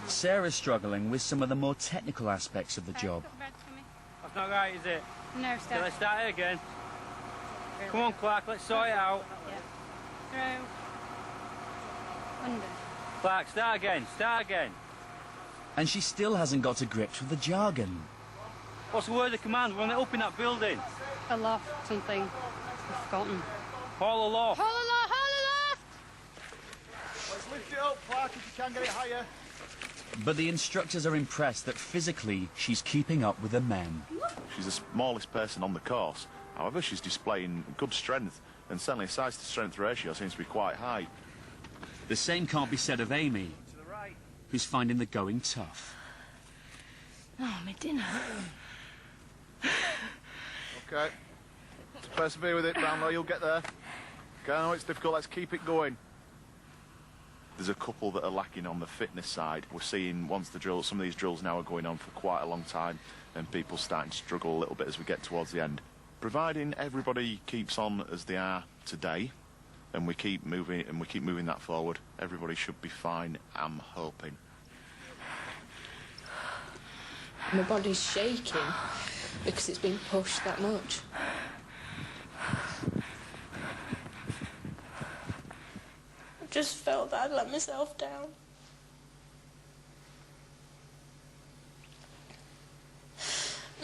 Sarah's struggling with some of the more technical aspects of the job. That's not right, is it? No, so let's start it again. Come on, Clark, let's sort it out. Yeah. Throw. Under. Clark, start again, start again. And she still hasn't got to grips with the jargon. What's the word of command when they're up in that building? Aloft, something. I've forgotten. Haul aloft. Haul aloft, haul aloft! Let's lift it up, Clark, if you can get it higher. But the instructors are impressed that physically she's keeping up with the men. She's the smallest person on the course. However, she's displaying good strength, and certainly a size-to-strength ratio seems to be quite high. The same can't be said of Amy, who's finding the going tough. Oh, my dinner. OK. Just persevere with it, Brownlow, you'll get there. OK, I know it's difficult, let's keep it going. There's a couple that are lacking on the fitness side. We're seeing once the drills, some of these drills now are going on for quite a long time, and people starting to struggle a little bit as we get towards the end. Providing everybody keeps on as they are today, and we keep moving that forward, everybody should be fine, I'm hoping. My body's shaking because it's been pushed that much. I just felt that I'd let myself down.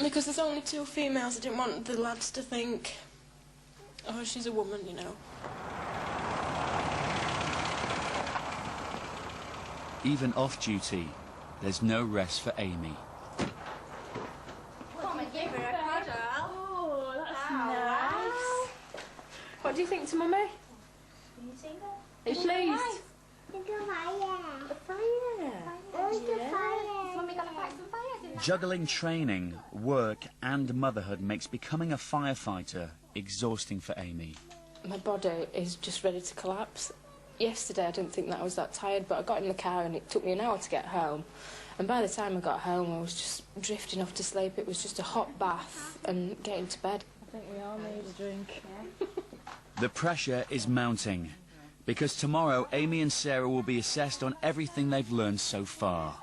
Because there's only 2 females, I didn't want the lads to think, oh, she's a woman, you know. Even off duty, there's no rest for Amy. Oh, that's nice. What do you think to Mummy? Can you see that? Are you pleased? The fire. Where's the fire? Mummy gonna fight some fires in that? Juggling training, work and motherhood makes becoming a firefighter exhausting for Amy. My body is just ready to collapse. Yesterday I didn't think that I was that tired, but I got in the car and it took me an hour to get home. And by the time I got home I was just drifting off to sleep. It was just a hot bath and getting to bed. I think we all need a drink. The pressure is mounting, because tomorrow Amy and Sarah will be assessed on everything they've learned so far.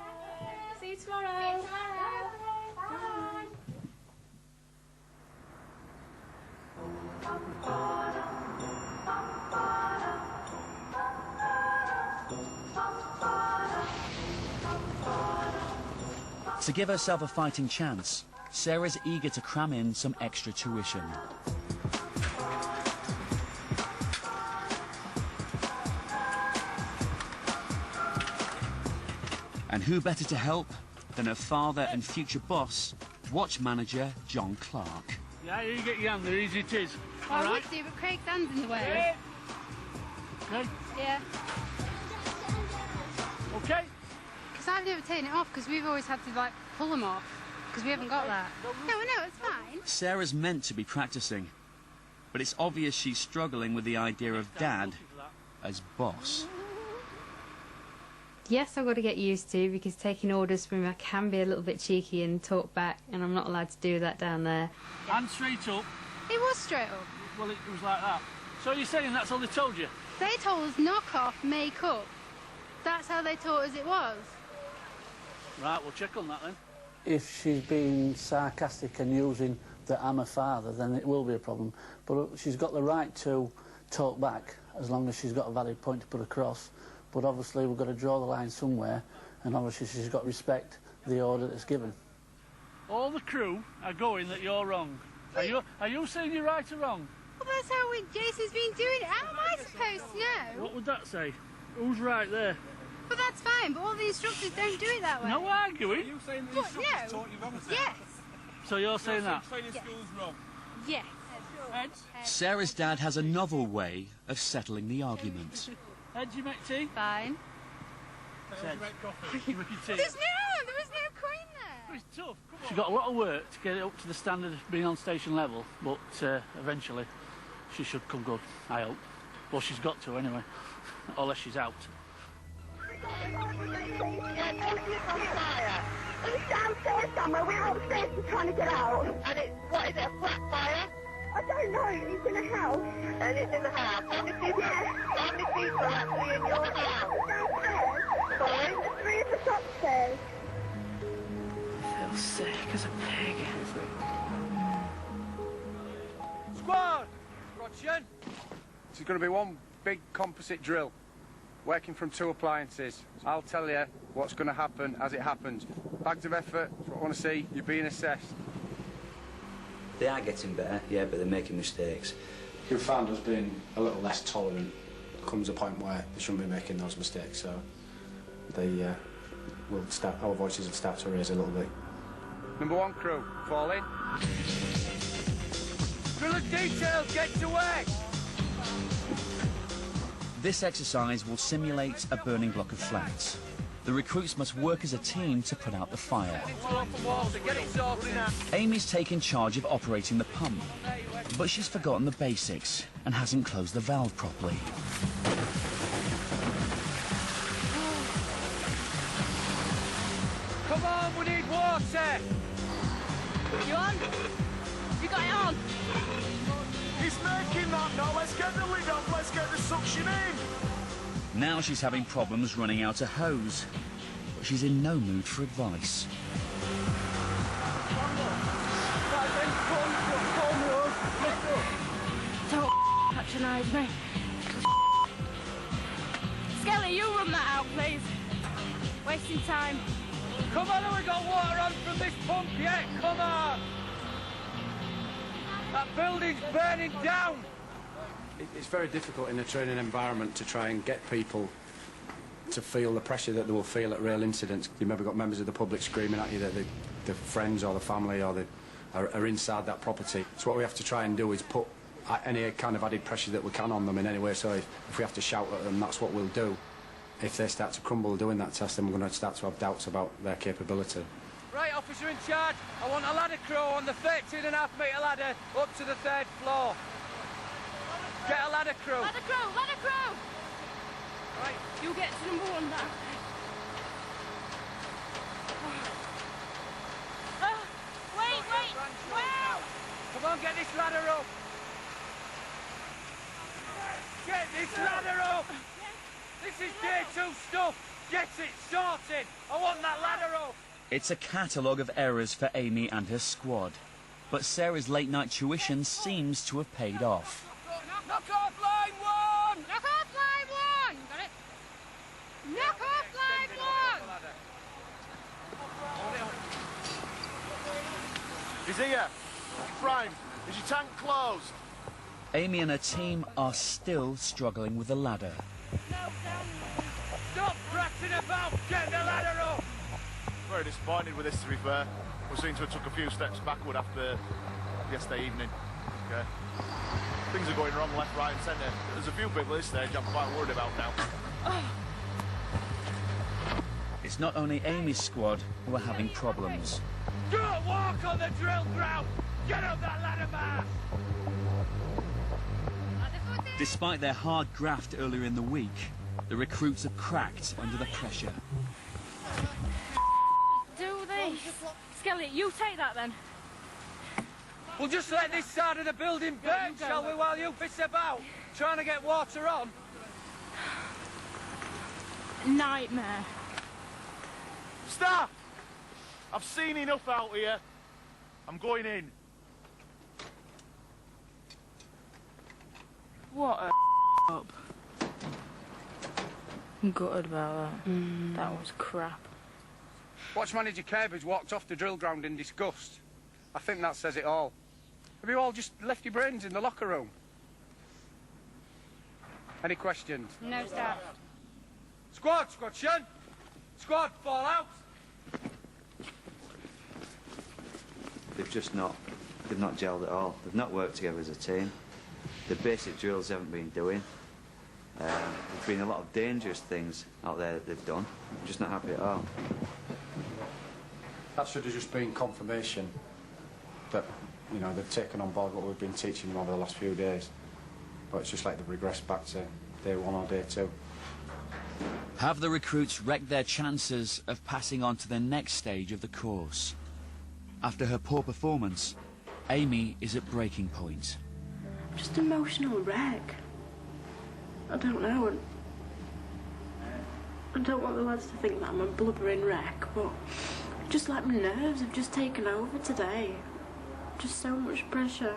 See you tomorrow. See you tomorrow. Bye. To give herself a fighting chance, Sarah's eager to cram in some extra tuition. And who better to help than her father and future boss, watch manager John Clark. Yeah, you get your hand there, easy it is. Well, I would do, but Craig's hand's in the way. Okay? Yeah. Okay? Because I've never taken it off, because we've always had to, like, pull them off, because we haven't got that. No, it's fine. Sarah's meant to be practicing, but it's obvious she's struggling with the idea of Dad as boss. Yes, I've got to get used to, because taking orders from him, I can be a little bit cheeky and talk back, and I'm not allowed to do that down there. Hand straight up. It was straight up. Well, it was like that. So you're saying that's all they told you? They told us knock off, make up. That's how they taught us it was. Right, we'll check on that then. If she's being sarcastic and using that I'm a father, then it will be a problem. But she's got the right to talk back, as long as she's got a valid point to put across. But obviously we've got to draw the line somewhere, and obviously she's got to respect the order that's given. All the crew are going that you're wrong. Are you saying you're right or wrong? Well, that's how Jason's been doing it. How am I supposed to know? What would that say? Who's right there? But that's fine, but all the instructors don't do it that way. No arguing. Are you saying the instructors taught you wrong? Yes. So you're saying that? Training school's wrong? Yes. Ed? Sarah's dad has a novel way of settling the argument. Ed, do you make tea? Fine. Ed, you make coffee? You make tea? There was no coin there. It's tough. She's got a lot of work to get it up to the standard of being on station level, but eventually she should come good, I hope. Well, she's got to anyway, unless she's out. It's downstairs somewhere. We're upstairs trying to get out. And what is it, a flat fire? I don't know. It's in a house. And it's in the house? How many people? Yes. How many people are actually in your house? Downstairs. Sorry? There's 3 of us upstairs. Thick as a pig. Squad! Roger. This is going to be one big composite drill, working from 2 appliances. I'll tell you what's going to happen as it happens. Bags of effort, that's what I want to see. You're being assessed. They are getting better, yeah, but they're making mistakes. We've found us being a little less tolerant. Comes a point where they shouldn't be making those mistakes, so they will start. Our voices will start to raise a little bit. Number 1 crew, fall in. Drill of details, get to work! This exercise will simulate a burning block of flats. The recruits must work as a team to put out the fire. Amy's taken charge of operating the pump, but she's forgotten the basics and hasn't closed the valve properly. Come on, we need water! You on? You got it on? He's making that now. Let's get the lid off. Let's get the suction in. Now she's having problems running out a hose, but she's in no mood for advice. Don't patronise me. Skelly, you run that out, please. Wasting time. Come on, we got water on from this pump yet. Come on! That building's burning down! It's very difficult in a training environment to try and get people to feel the pressure that they will feel at real incidents. You've maybe got members of the public screaming at you that the friends or the family or are inside that property. So what we have to try and do is put any kind of added pressure that we can on them in any way. So if we have to shout at them, that's what we'll do. If they start to crumble doing that test, then we're going to start to have doubts about their capability. Right, officer in charge, I want a ladder crew on the 13.5 metre ladder up to the 3rd floor. Get a ladder crew. Ladder crew, ladder crew! Right. You get to number 1 now. Wait! Come on, get this ladder up. Get this ladder up. This is day 2 stuff. Get it sorted. I want that ladder up. It's a catalogue of errors for Amy and her squad, but Sarah's late-night tuition seems to have paid off. Knock off line 1! Knock off line 1! Got it? Knock off line 1! He's here. Prime, is your tank closed? Amy and her team are still struggling with the ladder. Stop prattling about! Get the ladder up! Very disappointed with this, to be fair. We seem to have took a few steps backward after yesterday evening. Okay. Things are going wrong left, right and centre. There's a few people at this stage I'm quite worried about now. It's not only Amy's squad who are having problems. Don't walk on the drill ground! Get up that ladder, man! Despite their hard graft earlier in the week, the recruits are cracked under the pressure. Do this. Skelly, you take that then. We'll just let this side of the building burn, shall we, while you piss about, trying to get water on? Nightmare. Stop! I've seen enough out here. I'm going in. What a up. I'm gutted about that. That was crap. Watch Manager Kirby's walked off the drill ground in disgust. I think that says it all. Have you all just left your brains in the locker room? Any questions? No, staff. Squad, Squadson! Squad, fall out! They've not gelled at all. They've not worked together as a team. The basic drills they haven't been doing. There's been a lot of dangerous things out there that they've done. I'm just not happy at all. That should have just been confirmation that, you know, they've taken on board what we've been teaching them over the last few days. But it's just like they've regressed back to day 1 or day 2. Have the recruits wrecked their chances of passing on to the next stage of the course? After her poor performance, Amy is at breaking point. Just emotional wreck. I don't know. I don't want the lads to think that I'm a blubbering wreck, but Just like my nerves have just taken over today. Just so much pressure.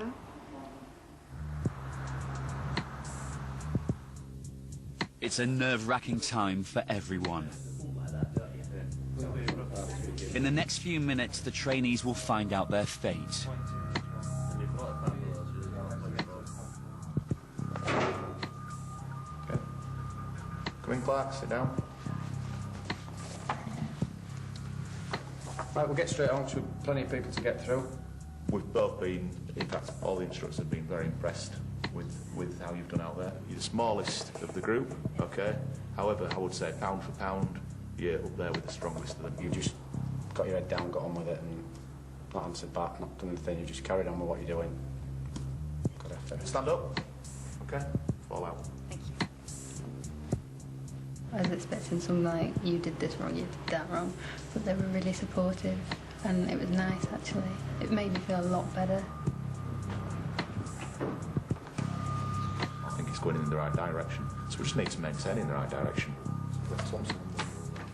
It's a nerve-wracking time for everyone. In the next few minutes, the trainees will find out their fate. Okay. Come in, Clark, sit down. Right, we'll get straight on, with plenty of people to get through. We've both been, in fact, all the instructors have been very impressed with how you've done out there. You're the smallest of the group, okay? However, I would say pound for pound, you're up there with the strongest of them. You just got your head down, got on with it, and not answered back, not done anything. You just carried on with what you're doing. Good effort. Stand up, okay? Fall out. Thank you. I was expecting something like, you did this wrong, you did that wrong, but they were really supportive, and it was nice, actually. It made me feel a lot better. I think it's going in the right direction, so we just need to maintain in the right direction.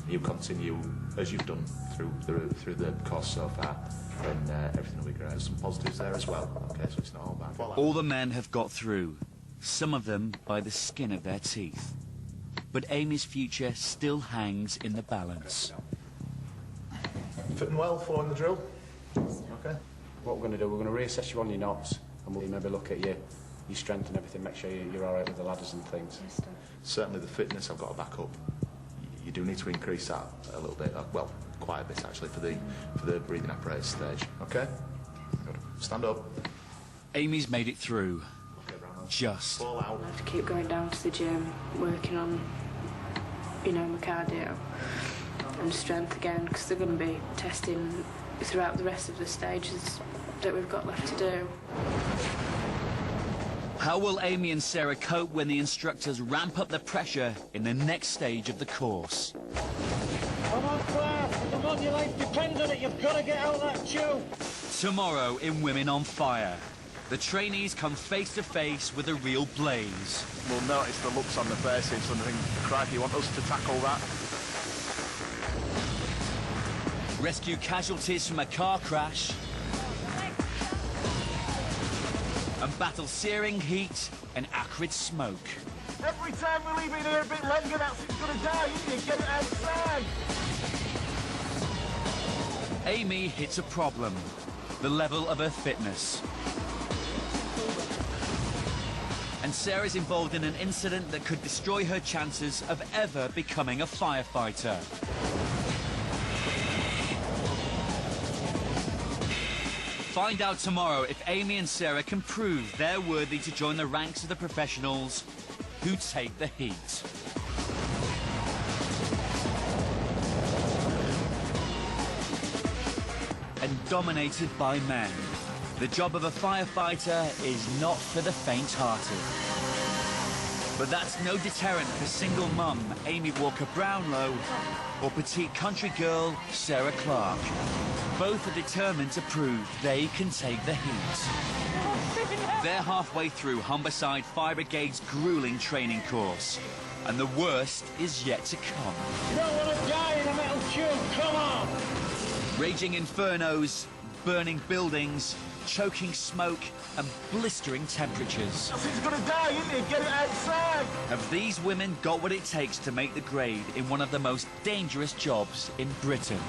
You continue as you've done through the course so far, and everything will be great. There's some positives there as well, okay, so it's not all bad. All the men have got through, some of them by the skin of their teeth. But Amy's future still hangs in the balance. Fitting well, following the drill? Okay. What we're going to do, we're going to reassess you on your knots, and we'll maybe look at your strength and everything, make sure you're all right with the ladders and things. Yes, sir. Certainly the fitness I've got to back up. You do need to increase that a little bit, well, quite a bit actually, for the breathing apparatus stage. Okay? Good. Stand up. Amy's made it through. Just. Fall out. I have to keep going down to the gym, working on, you know, my cardio and strength again, because they're going to be testing throughout the rest of the stages that we've got left to do. How will Amy and Sarah cope when the instructors ramp up the pressure in the next stage of the course? Come on, Claire. Come on, your life depends on it. You've got to get out that tube. Tomorrow in Women on Fire, the trainees come face to face with a real blaze. We'll notice the looks on the faces and think, crikey, you want us to tackle that? Rescue casualties from a car crash. And battle searing heat and acrid smoke. Every time we leave it here a bit longer, that's it's going to die, isn't it? Get it outside. Amy hits a problem. The level of her fitness. And Sarah's involved in an incident that could destroy her chances of ever becoming a firefighter. Find out tomorrow if Amy and Sarah can prove they're worthy to join the ranks of the professionals who take the heat. And dominated by men. The job of a firefighter is not for the faint-hearted. But that's no deterrent for single mum Amy Walker-Brownlow or petite country girl Sarah Clark. Both are determined to prove they can take the heat. They're halfway through Humberside Fire Brigade's grueling training course, and the worst is yet to come. You don't want to die in a metal tube, come on! Raging infernos, burning buildings, choking smoke, and blistering temperatures. It's going to die, isn't it? Get it outside! Have these women got what it takes to make the grade in one of the most dangerous jobs in Britain?